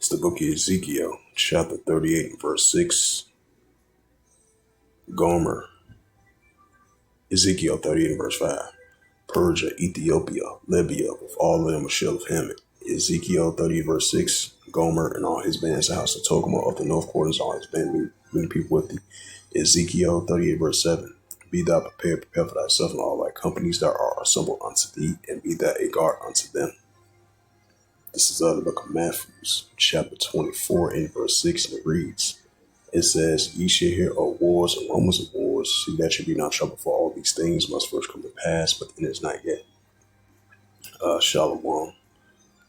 It's the book of Ezekiel, chapter 38, verse 6. Gomer. Ezekiel 38, verse 5. Persia, Ethiopia, Libya, with all of them a shell of Hammett. Ezekiel 38, verse 6. Gomer and all his bands, the house of Tokma of the north quarters, all his band, many people with thee. Ezekiel 38, verse 7. Be thou prepared, prepare for thyself and all thy companies that are assembled unto thee, and be thou a guard unto them. This is the book of Matthew, chapter 24, and verse 6, and it reads, it says, Ye shall hear of wars and rumors of wars, see that you be not troubled, for all these things must first come to pass, but then it's not yet. Shalom.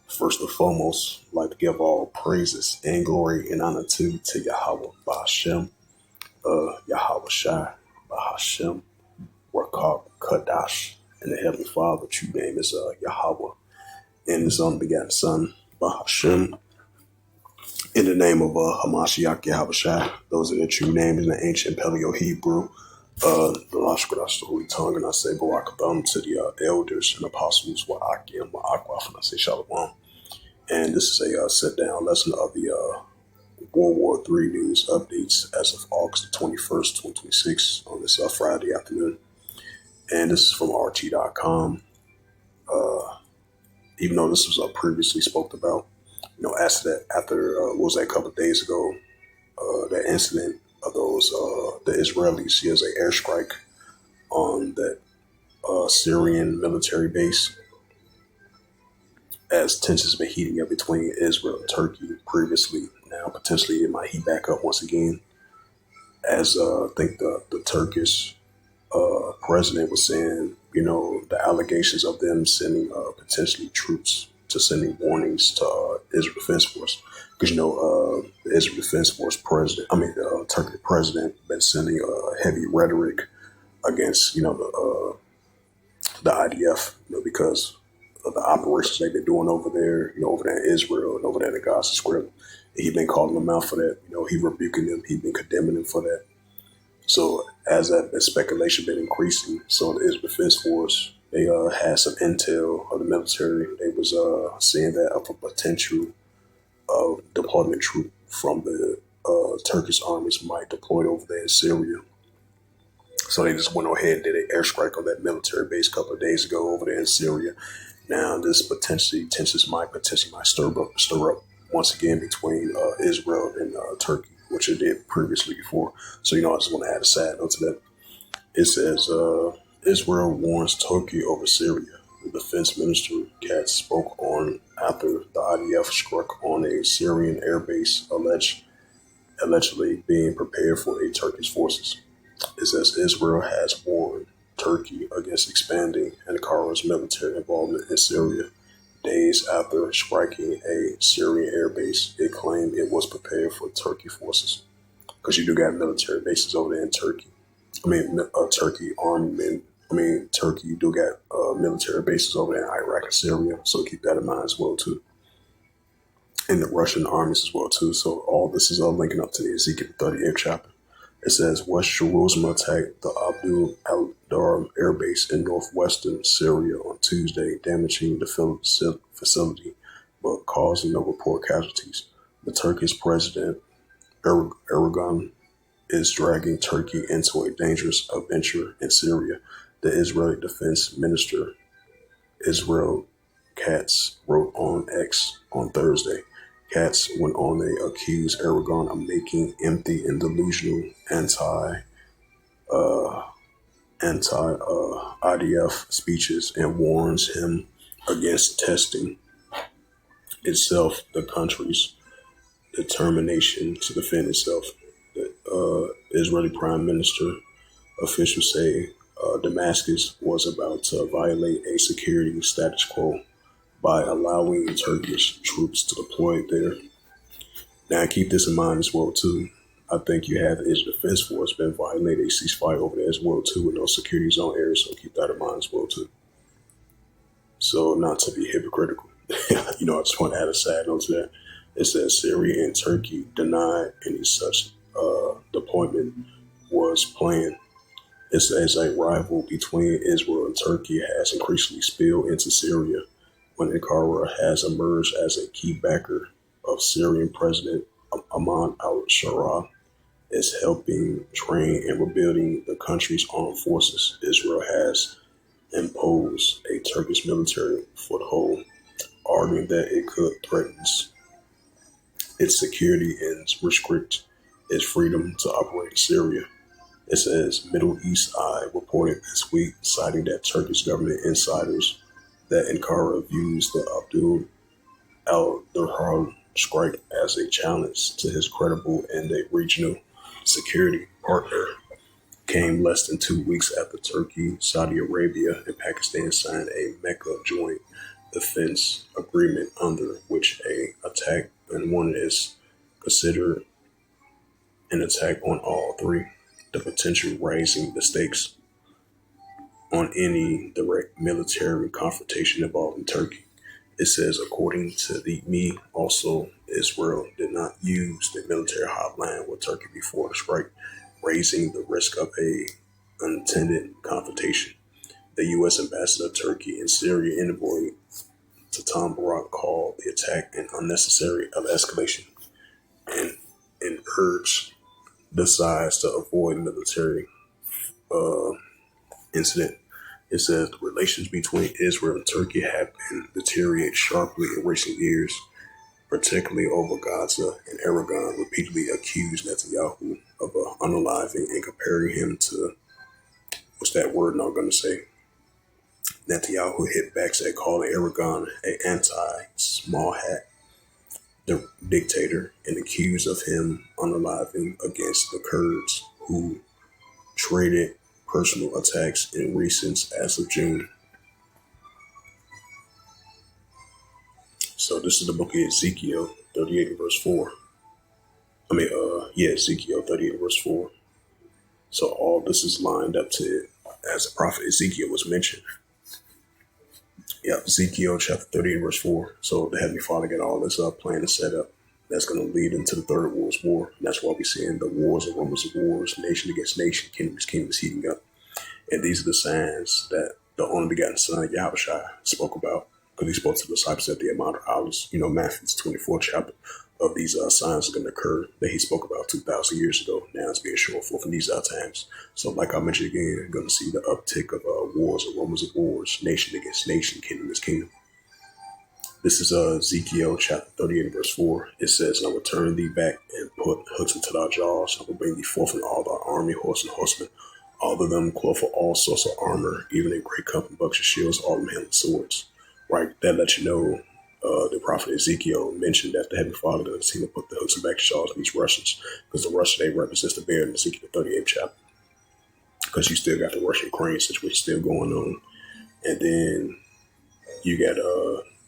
First and foremost, I'd like to give all praises and glory and honor to Yahweh Ba'ashem, Yahweh Shai, Ba'ashem, Rakab Kadash, and the Heavenly Father. True name is Yahweh, and his unbegotten Son, Ba'ashem. In the name of Hamashiach Yahweh Shai, those are the true names in the ancient Paleo-Hebrew, the Lashkadash, the Holy Tongue, and I say Barak Abam to the elders and apostles, Wa'akim, Wa'akwaf, and I say Shalom. And this is a sit-down lesson of the World War III news updates as of August 21st, 2026, on this Friday afternoon. And this is from RT.com. Even though this was previously spoke about, after what was that, a couple of days ago, that incident of those, the Israelis, he has an airstrike on that Syrian military base, as tensions have been heating up between Israel and Turkey previously. Now, potentially, it might heat back up once again, as I think the Turkish president was saying, the allegations of them sending potentially troops to sending warnings to Israel Defense Force. Because, the Israel Defense Force president, the Turkey president, been sending heavy rhetoric against, the IDF, because of the operations they've been doing over there, over there in Israel and over there in the Gaza Strip. He's been calling them out for that. He rebuking them. He's been condemning them for that. So as that speculation been increasing, so the Israel Defense Force, they had some intel of the military. They was saying that of a potential deployment troop from the Turkish armies might deploy over there in Syria. So they just went ahead and did an airstrike on that military base a couple of days ago over there in Syria. Now this tensions might stir up once again between Israel and Turkey, which it did previously before. So I just want to add a side note to that. It says Israel warns Turkey over Syria. The defense minister Katz spoke on after the IDF struck on a Syrian airbase allegedly being prepared for a Turkish forces. It says Israel has warned Turkey against expanding Ankar's military involvement in Syria. Days after striking a Syrian airbase, it claimed it was prepared for Turkey forces. Because you do got military bases over there in Turkey. Turkey do got military bases over there in Iraq and Syria. So keep that in mind as well, too. And the Russian armies as well, too. So all this is linking up to the Ezekiel 38th chapter. It says West Jerusalem attacked the Abdul al-Dar Air Base in northwestern Syria on Tuesday, damaging the facility, but causing no report casualties. The Turkish president, Erdogan, is dragging Turkey into a dangerous adventure in Syria. The Israeli defense minister, Israel Katz, wrote on X on Thursday. Katz went on to accuse Erdogan of making empty and delusional anti-IDF speeches and warns him against testing itself, the country's determination to defend itself. The Israeli prime minister officials say Damascus was about to violate a security status quo by allowing Turkish troops to deploy there. Now, keep this in mind as well, too. I think you have the Israel Defense Force been violating a ceasefire over there as well, too, in those security zone areas, so keep that in mind as well, too. So, not to be hypocritical, I just want to add a side note to that. It says Syria and Turkey denied any such deployment was planned. It says a rival between Israel and Turkey has increasingly spilled into Syria, when Ankara has emerged as a key backer of Syrian President Ahmad al-Sharaa is helping train and rebuilding the country's armed forces. Israel has imposed a Turkish military foothold, arguing that it could threaten its security and restrict its freedom to operate in Syria. It says Middle East Eye reported this week, citing that Turkish government insiders that Ankara views the Abdul al-Durham strike as a challenge to his credible and a regional security partner came less than 2 weeks after Turkey, Saudi Arabia, and Pakistan signed a Mecca joint defense agreement under which a attack on one is considered an attack on all three, the potential raising the stakes on any direct military confrontation involving Turkey. It says, according to the Me, also Israel did not use the military hotline with Turkey before the strike, raising the risk of a unintended confrontation. The U.S. ambassador to Turkey and Syria envoy to Tom Barak called the attack an unnecessary escalation and urged the sides to avoid military uh, incident. It says the relations between Israel and Turkey have been deteriorated sharply in recent years, particularly over Gaza, and Erdogan repeatedly accused Netanyahu of unaliving and comparing him to, what's that word I'm going to say? Netanyahu hit back at calling Erdogan an anti-small hat dictator and accused of him unaliving against the Kurds who traded personal attacks in recent as of June. So this is the book of Ezekiel 38 and verse 4. Ezekiel 38 and verse 4. So all this is lined up to as the prophet Ezekiel was mentioned. Ezekiel chapter 38 and verse 4. So the Heavenly Father got all this up, plan and set up. That's going to lead into the Third World War. And that's why we're seeing the wars and rumors of wars, nation against nation, kingdom against kingdom is heating up. And these are the signs that the only begotten Son, Yahushua, spoke about, because he spoke to the disciples at the Mount of Olives, Matthew's 24th chapter, of these signs are going to occur that he spoke about 2,000 years ago. Now it's being shown forth in these times. So like I mentioned again, you're going to see the uptick of wars and rumors of wars, nation against nation, kingdom against kingdom. This is Ezekiel chapter 38 and verse 4. It says, "And I will turn thee back and put hooks into thy jaws. I will bring thee forth in all thy army, horse and horsemen, all of them clothed for all sorts of armor, even in great company, bucks and shields, all of them handling swords." Right, that lets you know the prophet Ezekiel mentioned that the Heavenly Father doesn't seem to put the hooks and back jaws of these Russians, because the Russian, they represents the bear in Ezekiel 38th chapter. Because you still got the Russia-Ukraine situation still going on. And then you got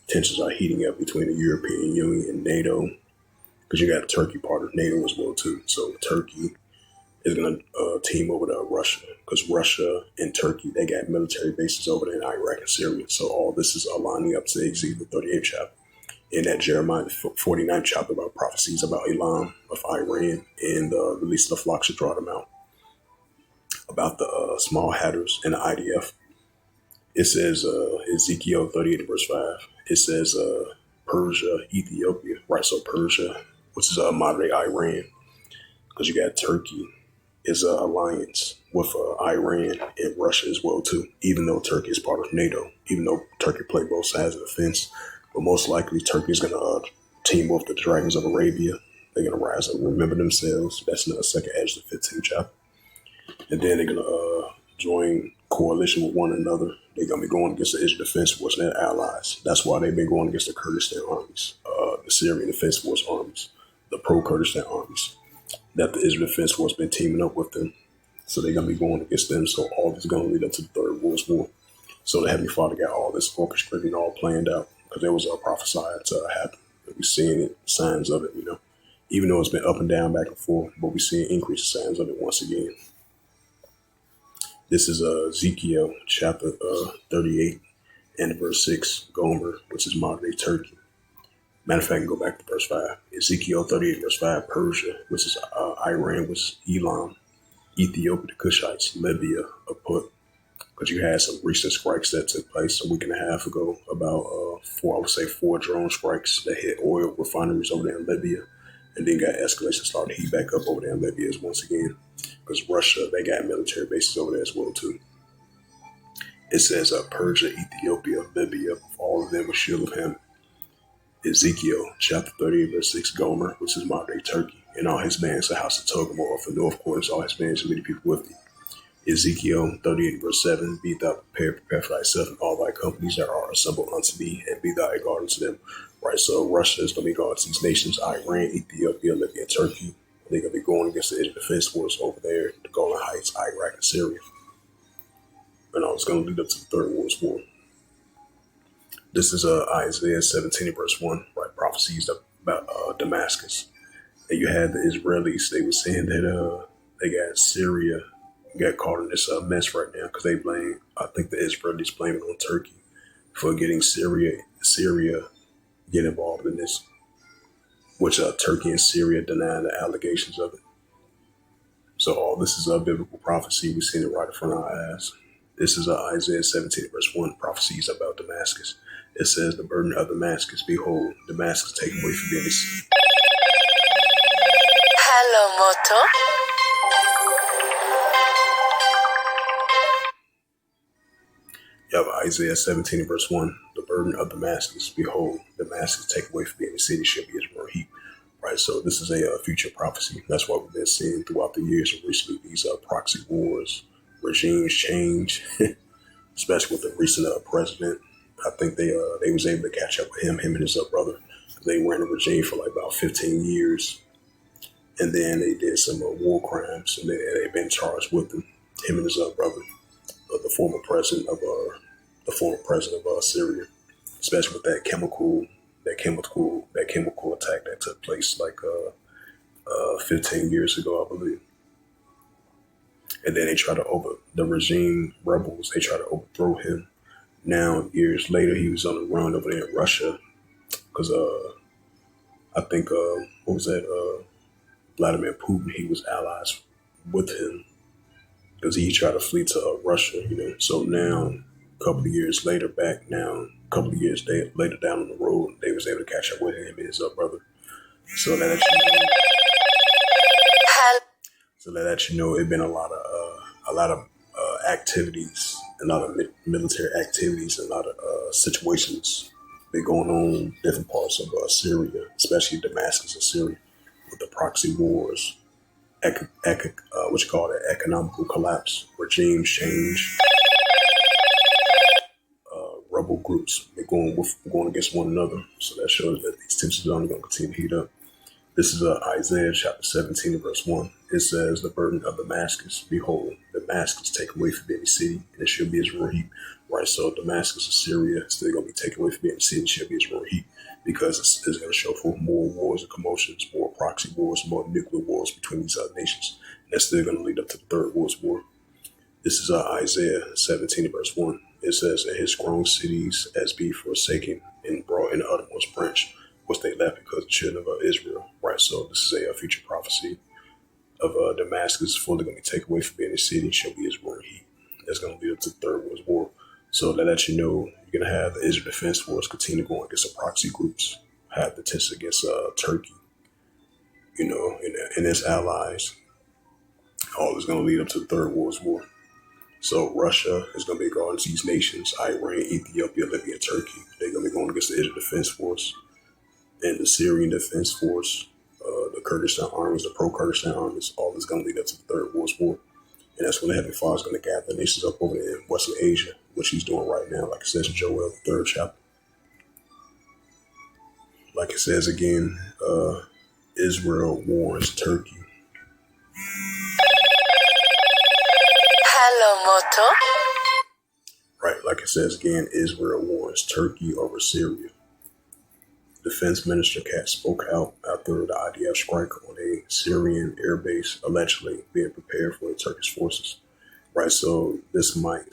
tensions are heating up between the European Union and NATO, because you got Turkey part of NATO as well too. So Turkey is going to team over to Russia, because Russia and Turkey, they got military bases over there in Iraq and Syria. So all this is aligning up to Ezekiel 38th chapter. In that Jeremiah 49th chapter about prophecies about Elam of Iran and the release of the flocks to draw them out. About the small hatters and the IDF. It says Ezekiel 38 verse 5. It says Persia, Ethiopia, right? So Persia, which is modern day Iran, because you got Turkey is an alliance with Iran and Russia as well too. Even though Turkey is part of NATO, even though Turkey played both sides of the fence, but most likely Turkey is going to team with the dragons of Arabia. They're going to rise up and remember themselves. That's in the second Ezra 15th chapter. And then they're going to join coalition with one another. They're going to be going against the Israel Defense Force and their allies. That's why they've been going against the Kurdistan armies, the Syrian Defense Force armies, the pro-Kurdistan armies, that the Israel Defense Force been teaming up with them. So they're going to be going against them. So all this is going to lead up to the Third World War. So the Heavenly Father got all this orchestrated and all planned out, because there was a prophesied to happen. We're seeing it, signs of it, even though it's been up and down, back and forth, but we're seeing increased signs of it once again. This is Ezekiel chapter 38 and verse 6, Gomer, which is modern day Turkey. Matter of fact, go back to verse 5. Ezekiel 38 verse 5, Persia, which is Iran, which is Elam, Ethiopia, the Cushites, Libya, Aput, But you had some recent strikes that took place a week and a half ago, about four, I would say four drone strikes that hit oil refineries over there in Libya, and then got escalation started to heat back up over there in Libya once again, because Russia, they got military bases over there as well too. It says Persia, Ethiopia, Libya, all of them a shield of him. Ezekiel chapter 30 verse 6, Gomer, which is modern day Turkey, and all his bands, the house of Togarmah, of the north quarters, all his bands and many people with thee. Ezekiel 38 verse 7, be thou prepared, prepare for thyself and all thy companies that are assembled unto thee, and be thou a guard unto them. Right, so Russia is going to be guarding these nations, Iran, Ethiopia, Libya, and Turkey. They're going to be going against the Israel defense force over there, the Golan Heights, Iraq, and Syria. And all it's going to lead up to the Third World War. This is Isaiah 17 verse 1, right, prophecies about Damascus. And you had the Israelis, they were saying that they got Syria got caught in this mess right now because they blame, I think the Israelis blame it on Turkey for getting Syria get involved in this, which Turkey and Syria deny the allegations of it. So all this is a biblical prophecy. We've seen it right in front of our eyes. This is Isaiah 17 verse 1, prophecies about Damascus. It says, the burden of Damascus, behold, Damascus taken away from thee. Hello, Moto. You have Isaiah 17 verse 1, the burden of Damascus, behold, Damascus taken away from thee, and the city shall be as more heat. Right, so this is a future prophecy. That's what we've been seeing throughout the years and recently, these proxy wars, regimes change, especially with the recent president. I think they was able to catch up with him and his brother. They ran a regime for like about 15 years, and then they did some war crimes, and they've been charged with them. Him and his brother, the former president of Syria, especially with that chemical attack that took place like 15 years ago, I believe. And then they try to the regime rebels. They try to overthrow him. Now, years later, he was on the run over there in Russia because I think what was that? Vladimir Putin. He was allies with him because he tried to flee to Russia. So now, a couple of years later, later down on the road, they was able to catch up with him and his brother. So that lets you know, it'd been a lot of activities, a lot of military activities, a lot of situations been going on in different parts of Syria, especially Damascus and Syria, with the proxy wars, economical collapse, regime change, rebel groups going against one another. So that shows that these tensions are only going to continue to heat up. This is Isaiah chapter 17 verse 1. It says, the burden of Damascus, behold, Damascus taken away from being a city, and it shall be as roaring heat. Right, so Damascus and Syria is still going to be taken away from being a city, and shall be as roaring heat, because it's going to show for more wars and commotions, more proxy wars, more nuclear wars between these nations. And that's still going to lead up to the Third World War. This is Isaiah 17 verse 1. It says, and his grown cities as be forsaken and brought in the uttermost branch, was they left because of the children of Israel. Right, so this is a future prophecy of Damascus fully going to be taken away from being a city, and shall be as roaring heat. That's going to lead up to the Third World War. So that lets you know you're going to have the Israel Defense Force continue going against the proxy groups, have the test against Turkey, and its allies. All is going to lead up to the Third World War. So Russia is going to be guarding these nations, Iran, Ethiopia, Libya, and Turkey. They're going to be going against the Israel Defense Force and the Syrian Defense Force, the Kurdistan armies, the pro-Kurdistan armies. All is going to lead up to the Third World War. And that's when the Heavenly Father is going to gather the nations up over there in Western Asia, which he's doing right now, like it says in Joel, the 3rd chapter. Like it says again, Israel warns Turkey. Hello, Moto. Right, like it says again, Israel warns Turkey over Syria. Defense Minister Katz spoke out after the IDF strike on a Syrian airbase allegedly being prepared for the Turkish forces. Right, so this might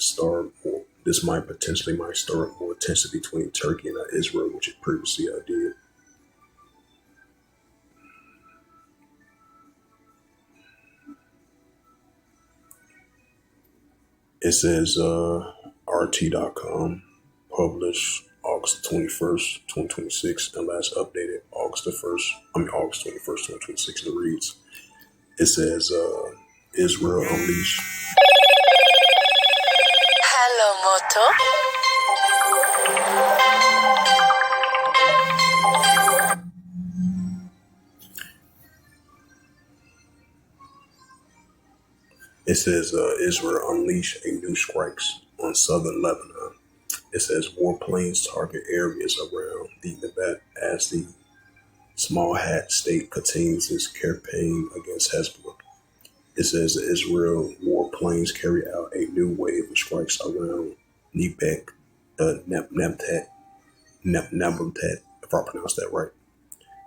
potentially start more tension between Turkey and Israel, which it previously did. It says RT.com, published August 21st, 2026, and last updated August 21st, 2026. It reads, it says Israel unleashed. Hello, Moto. It says Israel unleashed a new strikes on southern Lebanon. It says warplanes target areas around the Nebat as the Small Hat state continues its campaign against Hezbollah. It says the Israel warplanes carry out a new wave of strikes around Nebek, Nabotet, if I pronounce that right.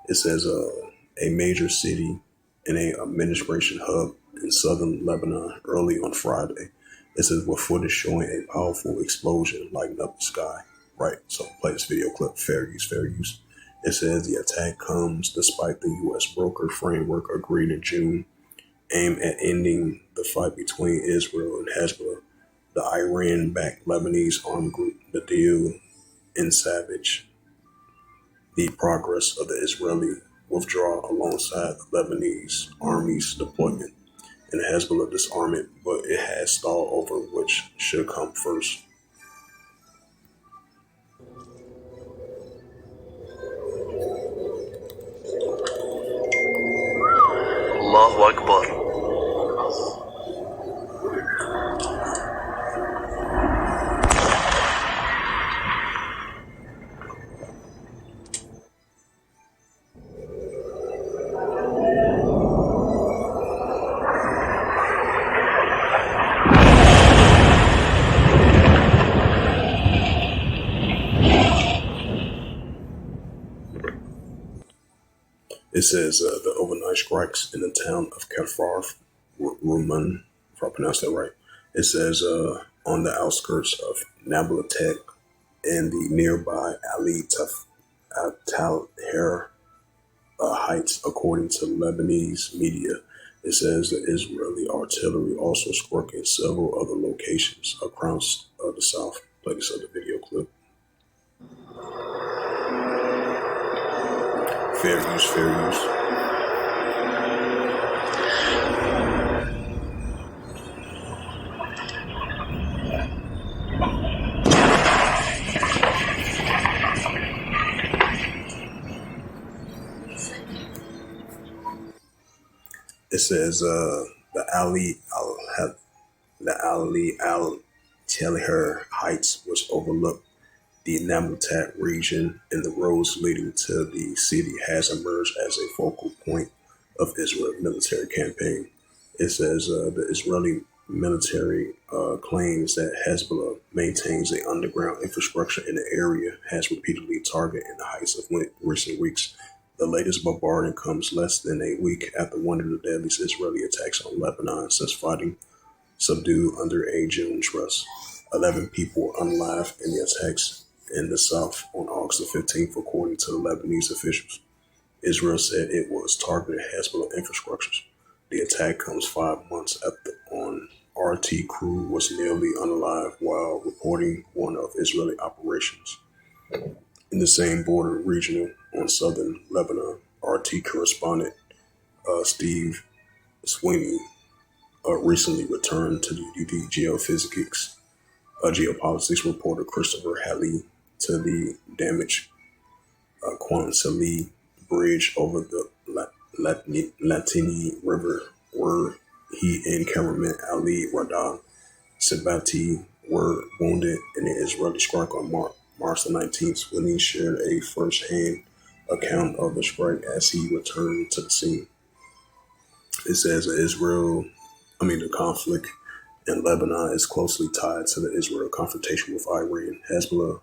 It says a major city and a administration hub in southern Lebanon early on Friday. It says with footage showing a powerful explosion lighting up the sky. Right, so play this video clip. Fair use, fair use. It says the attack comes despite the U.S. broker framework agreed in June, aimed at ending the fight between Israel and Hezbollah, the Iran-backed Lebanese armed group. The deal in savage the progress of the Israeli withdrawal alongside the Lebanese army's deployment and Hezbollah disarmament, but it has stalled over which should come first. Allahu Akbar. It says the overnight strikes in the town of Kafar Ruman, if I pronounce that right. It says on the outskirts of Nablatek and the nearby Ali Talher heights, according to Lebanese media. It says the Israeli artillery also struck in several other locations across the south. Play this other video clip. Fair use, fair use. It says the Ali Al Talher Heights, which overlook the Namutat region and the roads leading to the city, has emerged as a focal point of Israel's military campaign. It says the Israeli military claims that Hezbollah maintains an underground infrastructure in the area, has repeatedly targeted in the heights of recent weeks. The latest bombardment comes less than a week after one of the deadliest Israeli attacks on Lebanon since fighting subdued under a June truce. 11 people were unalive in the attacks in the south on August the 15th, according to the Lebanese officials. Israel said it was targeting Hezbollah infrastructures. The attack comes 5 months after on RT crew was nearly unalive while reporting one of Israeli operations. In the same border region on southern Lebanon, RT correspondent Steve Sweeney recently returned to the geopolitics reporter Christopher Halley to the damaged Quansali Bridge over the Latini River, where he and cameraman Ali Radal Sabati were wounded in an Israeli strike on March the 19th, when he shared a first-hand account of the strike as he returned to the scene. It says the conflict in Lebanon is closely tied to the Israel confrontation with Iran. Hezbollah,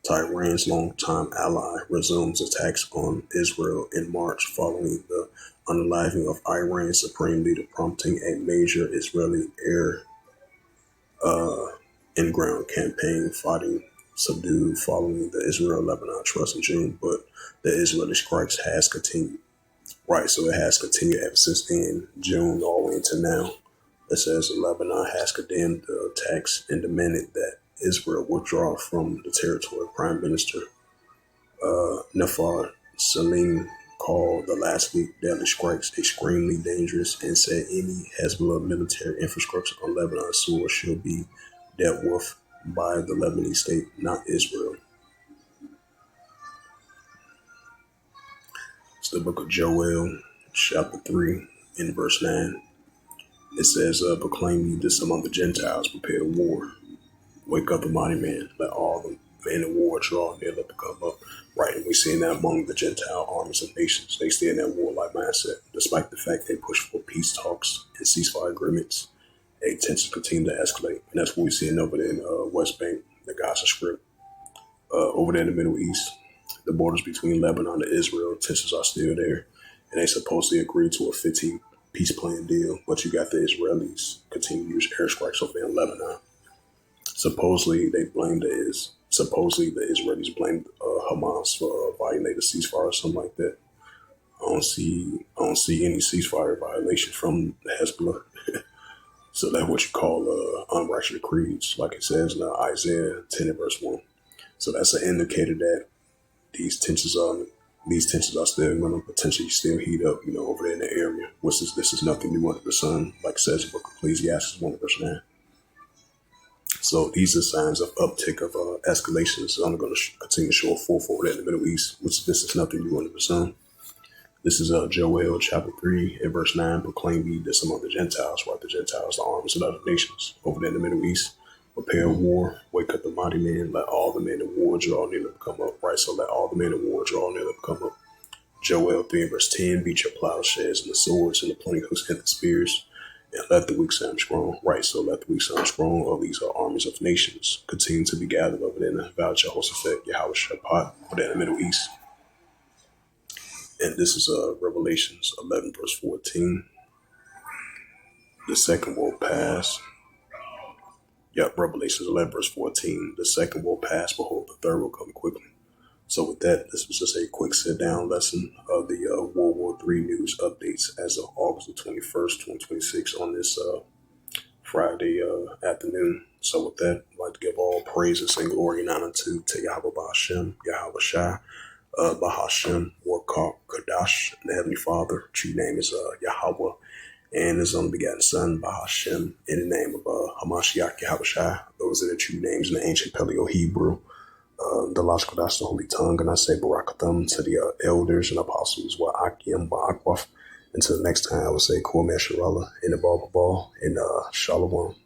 Tehran's longtime ally, resumes attacks on Israel in March following the unaliving of Iran's supreme leader, prompting a major Israeli air and ground campaign fighting subdued following the Israel-Lebanon truce in June, but the Israeli strikes has continued. Right, so it has continued ever since then, June all the way into now. It says Lebanon has condemned the attacks and demanded that Israel withdraw from the territory. Prime Minister Nafar Salim called the last week deadly strikes extremely dangerous and said any Hezbollah military infrastructure on Lebanon's soil should be dealt with by the Lebanese state, not Israel. It's the book of Joel, chapter 3, in verse 9. It says, proclaim ye this among the Gentiles, prepare war. Wake up the mighty man, let all the men of war draw near, let them come up. Right, and we're seeing that among the Gentile armies of nations. They stay in that warlike mindset, despite the fact they push for peace talks and ceasefire agreements. They tensions continue to escalate, and that's what we're seeing over there in West Bank, the Gaza Strip. Over there in the Middle East, the borders between Lebanon and Israel, tensions are still there, and they supposedly agreed to a 15 peace plan deal, but you got the Israelis continue to use airstrikes over there in Lebanon. Supposedly the Israelis blamed Hamas for violating the ceasefire or something like that. I don't see any ceasefire violation from the Hezbollah. So that's what you call unrighteous decrees, like it says in Isaiah 10 and verse 1. So that's an indicator that these tensions are still going to potentially still heat up, over there in the area. This is nothing new under the sun, like it says in the book of Ecclesiastes 1 verse 9. So these are signs of uptick of escalations. I'm going to continue to show a forth over there in the Middle East, which this is nothing new under the sun. This is Joel chapter 3 and verse 9. Proclaim ye this among the Gentiles, right? The Gentiles, the armies of other nations over there in the Middle East. Prepare war, wake up the mighty man, let all the men of war draw near to come up, right? So let all the men of war draw near to come up. Joel 3 and verse 10, beat your plowshares and the swords and the pointing hooks and the spears, and let the weak sound strong, right? So let the weak sound strong, all these are armies of nations continue to be gathered over there in the Valley of Jehoshaphat, Yahweh Shaphat, over there in the Middle East. And this is Revelations 11 verse 14. The second will pass. Revelations 11 verse 14. The second will pass, behold, the third will come quickly. So with that, this was just a quick sit-down lesson of the World War III news updates as of August the 21st, 2026 on this Friday afternoon. So with that, I'd like to give all praises and glory and honor to Yahweh Ba'ashem, Yahweh Shai, Bahashem, Warkar, Kadash, the Heavenly Father. True name is Yahweh, and His only begotten Son, Bahashem, in the name of Hamashiach Yahweh Shai. Those are the true names in the ancient Paleo Hebrew. The logical, that's the holy tongue, and I say Barakatham to the elders and apostles, wa Akim Ba'akwaf. Until the next time, I would say Kwame Sharala in the Ball and Shalom.